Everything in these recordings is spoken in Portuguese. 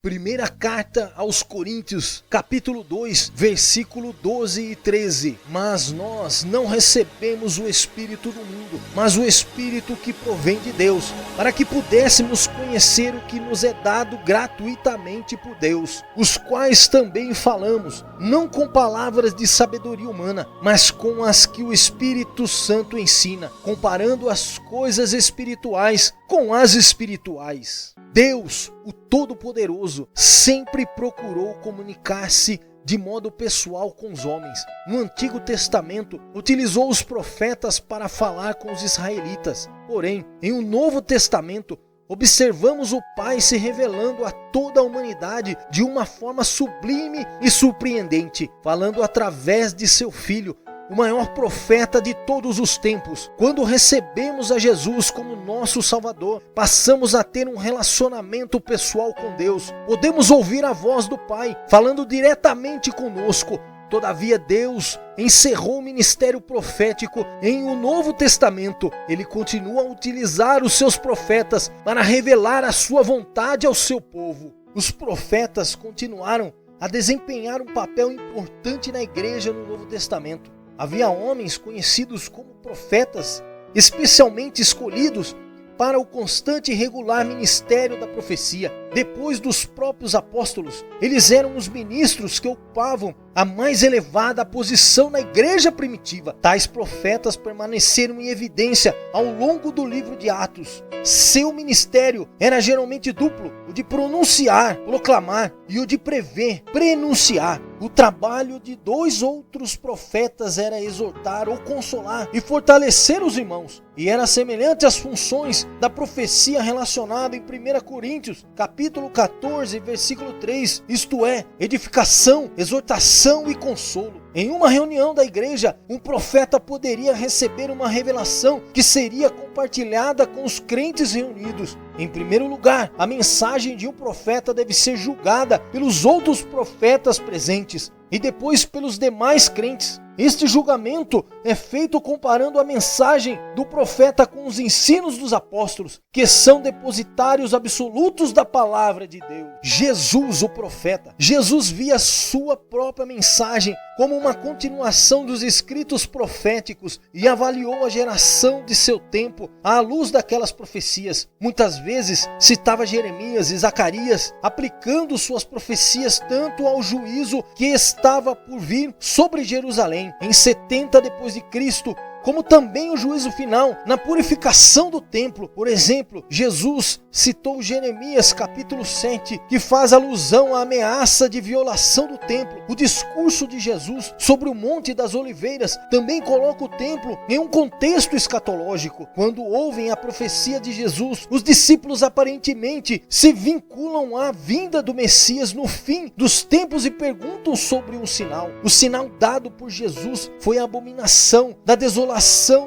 Primeira carta aos Coríntios, capítulo 2, versículo 12 e 13. Mas nós não recebemos o Espírito do mundo, mas o Espírito que provém de Deus, para que pudéssemos conhecer o que nos é dado gratuitamente por Deus, os quais também falamos, não com palavras de sabedoria humana, mas com as que o Espírito Santo ensina, comparando as coisas espirituais com as espirituais. Deus, o Todo-Poderoso, sempre procurou comunicar-se de modo pessoal com os homens. No Antigo Testamento, utilizou os profetas para falar com os israelitas. Porém, em um Novo Testamento, observamos o Pai se revelando a toda a humanidade de uma forma sublime e surpreendente, falando através de seu Filho, o maior profeta de todos os tempos. Quando recebemos a Jesus como nosso Salvador, passamos a ter um relacionamento pessoal com Deus. Podemos ouvir a voz do Pai falando diretamente conosco. Todavia, Deus encerrou o ministério profético em um Novo Testamento. Ele continua a utilizar os seus profetas para revelar a sua vontade ao seu povo. Os profetas continuaram a desempenhar um papel importante na igreja no Novo Testamento. Havia homens conhecidos como profetas, especialmente escolhidos para o constante e regular ministério da profecia. Depois dos próprios apóstolos, eles eram os ministros que ocupavam a mais elevada posição na igreja primitiva. Tais profetas permaneceram em evidência ao longo do livro de Atos. Seu ministério era geralmente duplo, o de pronunciar, proclamar, e o de prever, prenunciar. O trabalho de dois outros profetas era exortar ou consolar e fortalecer os irmãos, e era semelhante às funções da profecia relacionada em 1 Coríntios, capítulo 14, versículo 3, isto é, edificação, exortação e consolo. Em uma reunião da igreja, um profeta poderia receber uma revelação que seria compartilhada com os crentes reunidos. Em primeiro lugar, a mensagem de um profeta deve ser julgada pelos outros profetas presentes e depois pelos demais crentes. Este julgamento é feito comparando a mensagem do profeta com os ensinos dos apóstolos, que são depositários absolutos da palavra de Deus. Jesus, o profeta, Jesus via sua própria mensagem como uma continuação dos escritos proféticos e avaliou a geração de seu tempo à luz daquelas profecias. Muitas vezes citava Jeremias e Zacarias, aplicando suas profecias tanto ao juízo que estava por vir sobre Jerusalém em 70 depois de Cristo, como também o juízo final na purificação do templo. Por exemplo, Jesus citou Jeremias capítulo 7, que faz alusão à ameaça de violação do templo. O discurso de Jesus sobre o Monte das Oliveiras também coloca o templo em um contexto escatológico. Quando ouvem a profecia de Jesus, os discípulos aparentemente se vinculam à vinda do Messias no fim dos tempos e perguntam sobre um sinal. O sinal dado por Jesus foi a abominação da desolação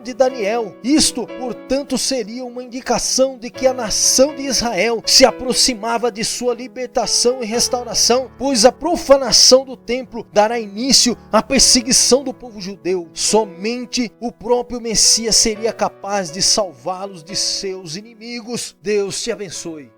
de Daniel. Isto, portanto, seria uma indicação de que a nação de Israel se aproximava de sua libertação e restauração, pois a profanação do templo dará início à perseguição do povo judeu. Somente o próprio Messias seria capaz de salvá-los de seus inimigos. Deus te abençoe.